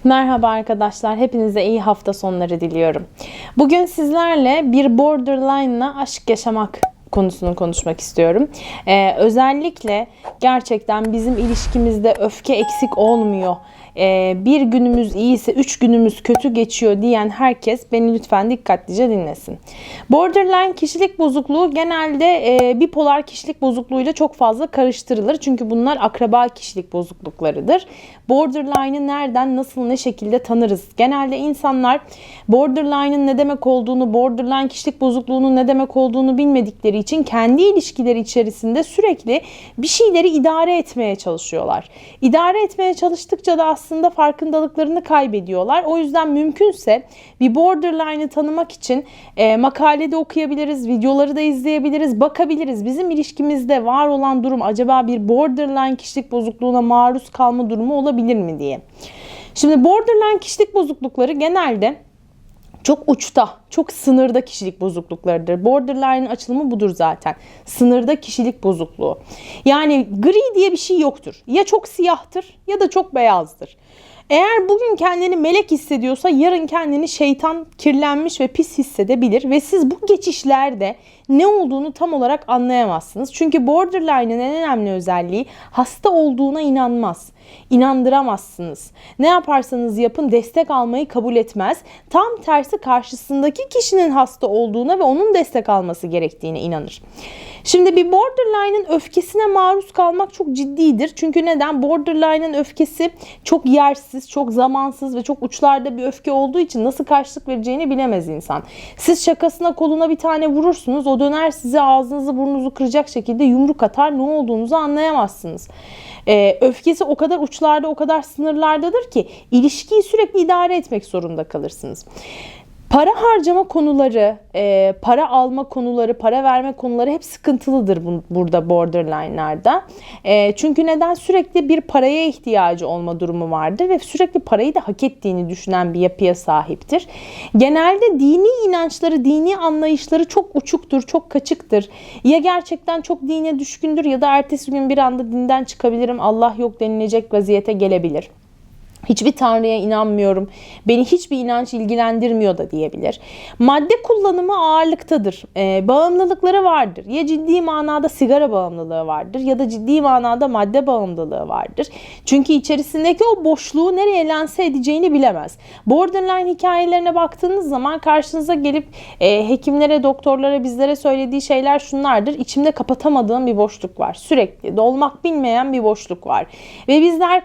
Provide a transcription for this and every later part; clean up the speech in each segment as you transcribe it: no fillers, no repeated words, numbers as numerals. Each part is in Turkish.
Merhaba arkadaşlar, hepinize iyi hafta sonları diliyorum. Bugün sizlerle bir borderline'la aşk yaşamak konusunu konuşmak istiyorum. Özellikle gerçekten bizim ilişkimizde öfke eksik olmuyor. Bir günümüz iyiyse 3 günümüz kötü geçiyor diyen herkes beni lütfen dikkatlice dinlesin. Borderline kişilik bozukluğu genelde bipolar kişilik bozukluğuyla çok fazla karıştırılır. Çünkü bunlar akraba kişilik bozukluklarıdır. Borderline'ı nereden, nasıl, ne şekilde tanırız? Genelde insanlar borderline'ın ne demek olduğunu, borderline kişilik bozukluğunun ne demek olduğunu bilmedikleri için kendi ilişkileri içerisinde sürekli bir şeyleri idare etmeye çalışıyorlar. İdare etmeye çalıştıkça da aslında farkındalıklarını kaybediyorlar. O yüzden mümkünse bir borderline'ı tanımak için makalede okuyabiliriz, videoları da izleyebiliriz, bakabiliriz. Bizim ilişkimizde var olan durum acaba bir borderline kişilik bozukluğuna maruz kalma durumu olabilir mi diye. Şimdi borderline kişilik bozuklukları genelde çok uçta, çok sınırda kişilik bozukluklarıdır. Borderline'ın açılımı budur zaten. Sınırda kişilik bozukluğu. Yani gri diye bir şey yoktur. Ya çok siyahtır ya da çok beyazdır. Eğer bugün kendini melek hissediyorsa yarın kendini şeytan, kirlenmiş ve pis hissedebilir ve siz bu geçişlerde ne olduğunu tam olarak anlayamazsınız. Çünkü borderline'ın en önemli özelliği hasta olduğuna inanmaz. İnandıramazsınız. Ne yaparsanız yapın destek almayı kabul etmez. Tam tersi karşısındaki kişinin hasta olduğuna ve onun destek alması gerektiğine inanır. Şimdi bir borderline'ın öfkesine maruz kalmak çok ciddidir. Çünkü neden? Borderline'ın öfkesi çok yersiz, çok zamansız ve çok uçlarda bir öfke olduğu için nasıl karşılık vereceğini bilemez insan. Siz şakasına koluna bir tane vurursunuz, o döner size ağzınızı burnunuzu kıracak şekilde yumruk atar, ne olduğunuzu anlayamazsınız. Öfkesi o kadar uçlarda, o kadar sınırlardadır ki ilişkiyi sürekli idare etmek zorunda kalırsınız. Para harcama konuları, para alma konuları, para verme konuları hep sıkıntılıdır burada borderline'larda. Çünkü neden? Sürekli bir paraya ihtiyacı olma durumu vardır ve sürekli parayı da hak ettiğini düşünen bir yapıya sahiptir. Genelde dini inançları, dini anlayışları çok uçuktur, çok kaçıktır. Ya gerçekten çok dine düşkündür ya da ertesi gün bir anda dinden çıkabilirim, Allah yok denilecek vaziyete gelebilir. Hiçbir tanrıya inanmıyorum, beni hiçbir inanç ilgilendirmiyor da diyebilir. Madde kullanımı ağırlıktadır. Bağımlılıkları vardır. Ya ciddi manada sigara bağımlılığı vardır ya da ciddi manada madde bağımlılığı vardır. Çünkü içerisindeki o boşluğu nereye lanse edeceğini bilemez. Borderline hikayelerine baktığınız zaman karşınıza gelip hekimlere, doktorlara, bizlere söylediği şeyler şunlardır. İçimde kapatamadığım bir boşluk var. Sürekli dolmak bilmeyen bir boşluk var. Ve bizler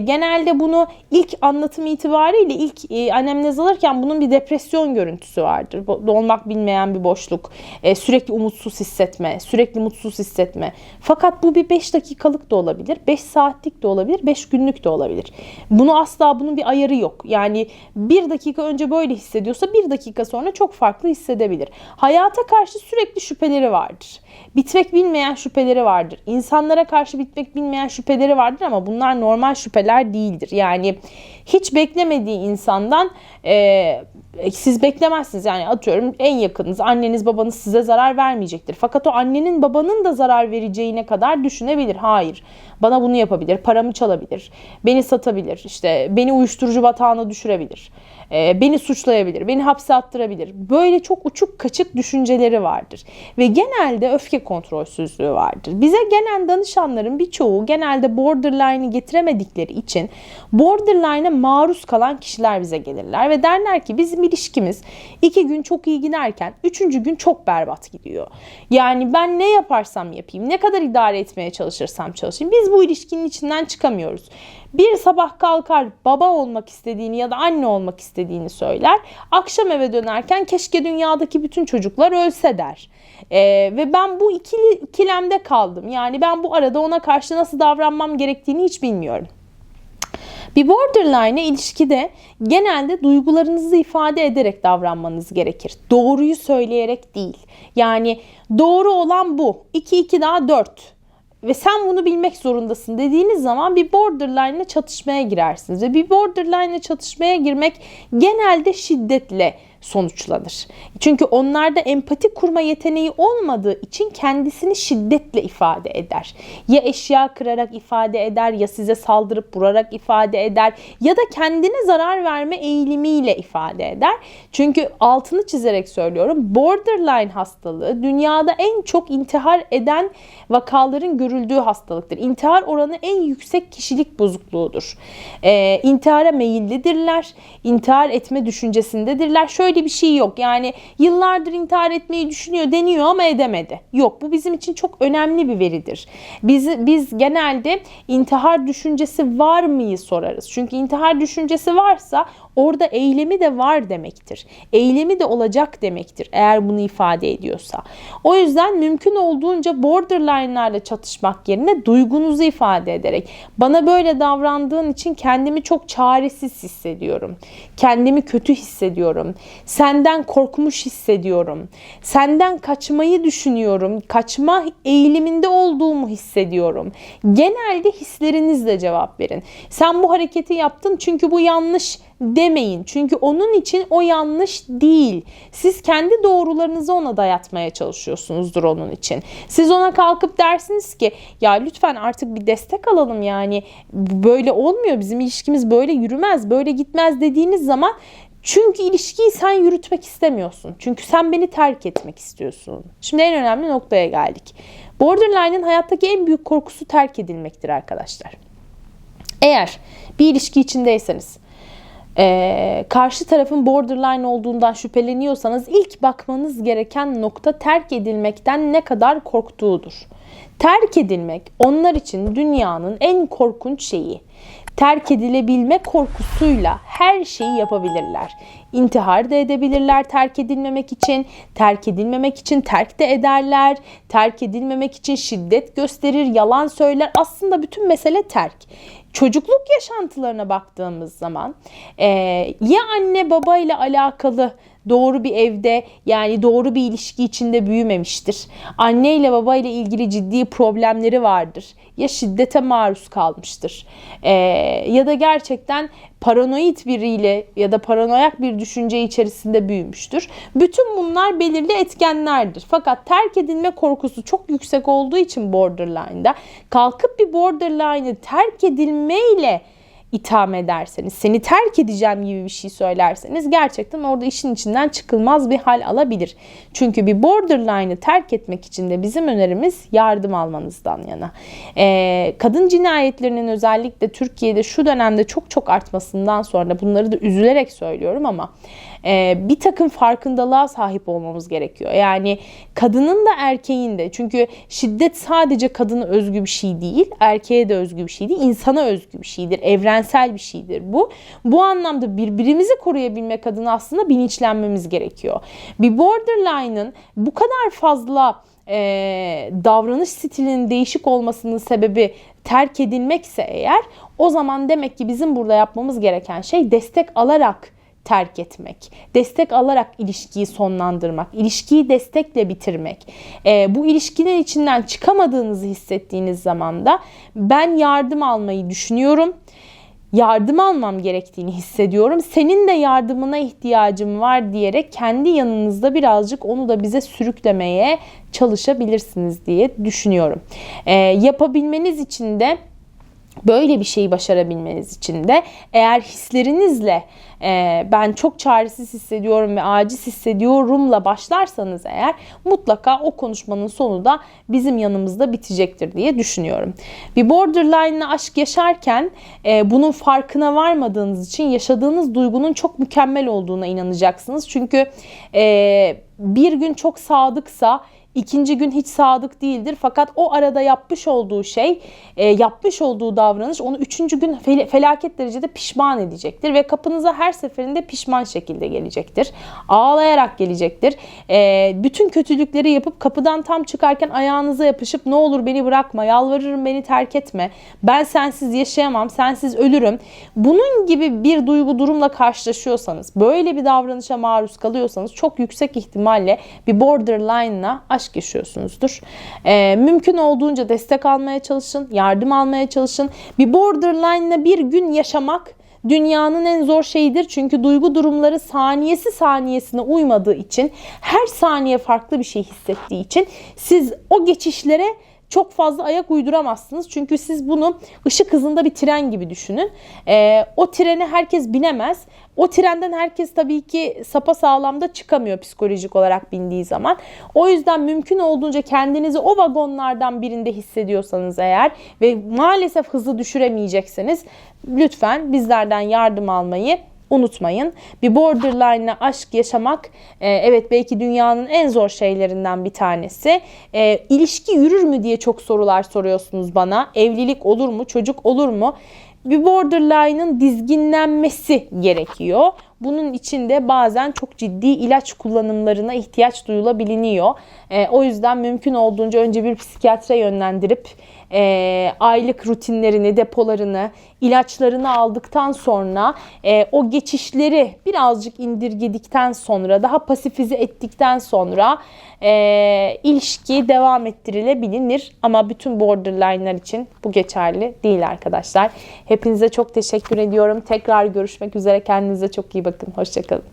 genelde bunu ilk anlatım itibariyle ilk anemnez alırken bunun bir depresyon görüntüsü vardır. Dolmak bilmeyen bir boşluk, sürekli umutsuz hissetme, sürekli mutsuz hissetme. Fakat bu bir 5 dakikalık da olabilir, 5 saatlik de olabilir, 5 günlük de olabilir. Bunun bir ayarı yok. Yani 1 dakika önce böyle hissediyorsa 1 dakika sonra çok farklı hissedebilir. Hayata karşı sürekli şüpheleri vardır. Bitmek bilmeyen şüpheleri vardır. İnsanlara karşı bitmek bilmeyen şüpheleri vardır ama bunlar normal şüpheler değildir. Yani hiç beklemediği insandan siz beklemezsiniz. Yani atıyorum en yakınınız, anneniz, babanız size zarar vermeyecektir. Fakat o annenin, babanın da zarar vereceğine kadar düşünebilir. Hayır, bana bunu yapabilir, paramı çalabilir, beni satabilir, işte beni uyuşturucu batağına düşürebilir, beni suçlayabilir, beni hapse attırabilir. Böyle çok uçuk kaçık düşünceleri vardır. Ve genelde öfke kontrolsüzlüğü vardır. Bize gelen danışanların birçoğu genelde borderline'ı getiremedikleri için borderline'a maruz kalan kişiler bize gelirler ve derler ki bizim ilişkimiz 2 gün çok iyi giderken 3. gün çok berbat gidiyor. Yani ben ne yaparsam yapayım, ne kadar idare etmeye çalışırsam çalışayım, biz bu ilişkinin içinden çıkamıyoruz. Bir sabah kalkar baba olmak istediğini ya da anne olmak istediğini söyler. Akşam eve dönerken keşke dünyadaki bütün çocuklar ölse der. Ve ben bu ikilemde kaldım. Yani ben bu arada ona karşı nasıl davranmam gerektiğini hiç bilmiyorum. Bir borderline ilişkide genelde duygularınızı ifade ederek davranmanız gerekir. Doğruyu söyleyerek değil. Yani doğru olan bu. 2 2 daha 4. Ve sen bunu bilmek zorundasın dediğiniz zaman bir borderline ile çatışmaya girersiniz. Ve bir borderline ile çatışmaya girmek genelde şiddetle sonuçlanır. Çünkü onlarda empati kurma yeteneği olmadığı için kendisini şiddetle ifade eder. Ya eşya kırarak ifade eder, ya size saldırıp vurarak ifade eder, ya da kendine zarar verme eğilimiyle ifade eder. Çünkü altını çizerek söylüyorum, borderline hastalığı dünyada en çok intihar eden vakaların görüldüğü hastalıktır. İntihar oranı en yüksek kişilik bozukluğudur. İntihara meyillidirler, intihar etme düşüncesindedirler. Şöyle bir şey yok, yani yıllardır intihar etmeyi düşünüyor deniyor ama edemedi. Yok, bu bizim için çok önemli bir veridir. Biz genelde intihar düşüncesi var mıyı sorarız. Çünkü intihar düşüncesi varsa orada eylemi de var demektir. Eylemi de olacak demektir eğer bunu ifade ediyorsa. O yüzden mümkün olduğunca borderline'larla çatışmak yerine duygunuzu ifade ederek, bana böyle davrandığın için kendimi çok çaresiz hissediyorum. Kendimi kötü hissediyorum. Senden korkmuş hissediyorum. Senden kaçmayı düşünüyorum. Kaçma eğiliminde olduğumu hissediyorum. Genelde hislerinizle cevap verin. Sen bu hareketi yaptın çünkü bu yanlış demeyin. Çünkü onun için o yanlış değil. Siz kendi doğrularınızı ona dayatmaya çalışıyorsunuzdur onun için. Siz ona kalkıp dersiniz ki ya lütfen artık bir destek alalım, yani böyle olmuyor, bizim ilişkimiz böyle yürümez, böyle gitmez dediğiniz zaman, çünkü ilişkiyi sen yürütmek istemiyorsun. Çünkü sen beni terk etmek istiyorsun. Şimdi en önemli noktaya geldik. Borderline'ın hayattaki en büyük korkusu terk edilmektir arkadaşlar. Eğer bir ilişki içindeyseniz, karşı tarafın borderline olduğundan şüpheleniyorsanız ilk bakmanız gereken nokta terk edilmekten ne kadar korktuğudur. Terk edilmek onlar için dünyanın en korkunç şeyi. Terk edilebilme korkusuyla her şeyi yapabilirler. İntihar da edebilirler terk edilmemek için. Terk edilmemek için terk de ederler. Terk edilmemek için şiddet gösterir, yalan söyler. Aslında bütün mesele terk. Çocukluk yaşantılarına baktığımız zaman ya anne baba ile alakalı doğru bir evde, yani doğru bir ilişki içinde büyümemiştir. Anne ile baba ile ilgili ciddi problemleri vardır. Ya şiddete maruz kalmıştır. Ya da gerçekten paranoid biriyle ya da paranoyak bir düşünce içerisinde büyümüştür. Bütün bunlar belirli etkenlerdir. Fakat terk edilme korkusu çok yüksek olduğu için borderline'da, kalkıp bir borderline'ı terk edilmeyle itham ederseniz, seni terk edeceğim gibi bir şey söylerseniz, gerçekten orada işin içinden çıkılmaz bir hal alabilir. Çünkü bir borderline'ı terk etmek için de bizim önerimiz yardım almanızdan yana. Kadın cinayetlerinin özellikle Türkiye'de şu dönemde çok artmasından sonra, bunları da üzülerek söylüyorum ama bir takım farkındalığa sahip olmamız gerekiyor. Yani kadının da erkeğin de, çünkü şiddet sadece kadına özgü bir şey değil, erkeğe de özgü bir şey değil, insana özgü bir şeydir, evrensel bir şeydir bu. Bu anlamda birbirimizi koruyabilmek adına aslında bilinçlenmemiz gerekiyor. Bir borderline'ın bu kadar fazla davranış stilinin değişik olmasının sebebi terk edilmekse eğer, o zaman demek ki bizim burada yapmamız gereken şey destek alarak terk etmek, destek alarak ilişkiyi sonlandırmak, ilişkiyi destekle bitirmek. Bu ilişkinin içinden çıkamadığınızı hissettiğiniz zaman da ben yardım almayı düşünüyorum, yardım almam gerektiğini hissediyorum, senin de yardımına ihtiyacım var diyerek kendi yanınızda birazcık onu da bize sürüklemeye çalışabilirsiniz diye düşünüyorum. Yapabilmeniz için de, böyle bir şeyi başarabilmeniz için de, eğer hislerinizle ben çok çaresiz hissediyorum ve aciz hissediyorumla başlarsanız eğer, mutlaka o konuşmanın sonu da bizim yanımızda bitecektir diye düşünüyorum. Bir borderline'la aşk yaşarken bunun farkına varmadığınız için yaşadığınız duygunun çok mükemmel olduğuna inanacaksınız. Çünkü bir gün çok sadıksa, İkinci gün hiç sadık değildir. Fakat o arada yapmış olduğu şey, yapmış olduğu davranış onu üçüncü gün felaket derecede pişman edecektir. Ve kapınıza her seferinde pişman şekilde gelecektir. Ağlayarak gelecektir. Bütün kötülükleri yapıp kapıdan tam çıkarken ayağınıza yapışıp ne olur beni bırakma, yalvarırım beni terk etme, ben sensiz yaşayamam, sensiz ölürüm. Bunun gibi bir duygu durumla karşılaşıyorsanız, böyle bir davranışa maruz kalıyorsanız, çok yüksek ihtimalle bir borderline'la aşk yaşıyorsunuzdur. Mümkün olduğunca destek almaya çalışın, yardım almaya çalışın. Bir borderline'la bir gün yaşamak dünyanın en zor şeyidir. Çünkü duygu durumları saniyesi saniyesine uymadığı için, her saniye farklı bir şey hissettiği için siz o geçişlere çok fazla ayak uyduramazsınız. Çünkü siz bunu ışık hızında bir tren gibi düşünün. O trene herkes binemez. O trenden herkes tabii ki sapasağlam da çıkamıyor psikolojik olarak bindiği zaman. O yüzden mümkün olduğunca kendinizi o vagonlardan birinde hissediyorsanız eğer ve maalesef hızı düşüremeyecekseniz lütfen bizlerden yardım almayı unutmayın. Bir borderline'la aşk yaşamak evet belki dünyanın en zor şeylerinden bir tanesi. İlişki yürür mü diye çok sorular soruyorsunuz bana. Evlilik olur mu? Çocuk olur mu? Bir borderline'ın dizginlenmesi gerekiyor. Bunun için de bazen çok ciddi ilaç kullanımlarına ihtiyaç duyulabiliyor. O yüzden mümkün olduğunca önce bir psikiyatre yönlendirip aylık rutinlerini, depolarını, ilaçlarını aldıktan sonra o geçişleri birazcık indirgedikten sonra, daha pasifize ettikten sonra ilişki devam ettirilebilir. Ama bütün borderline'lar için bu geçerli değil arkadaşlar. Hepinize çok teşekkür ediyorum. Tekrar görüşmek üzere. Kendinize çok iyi bakın. Hoşça kalın.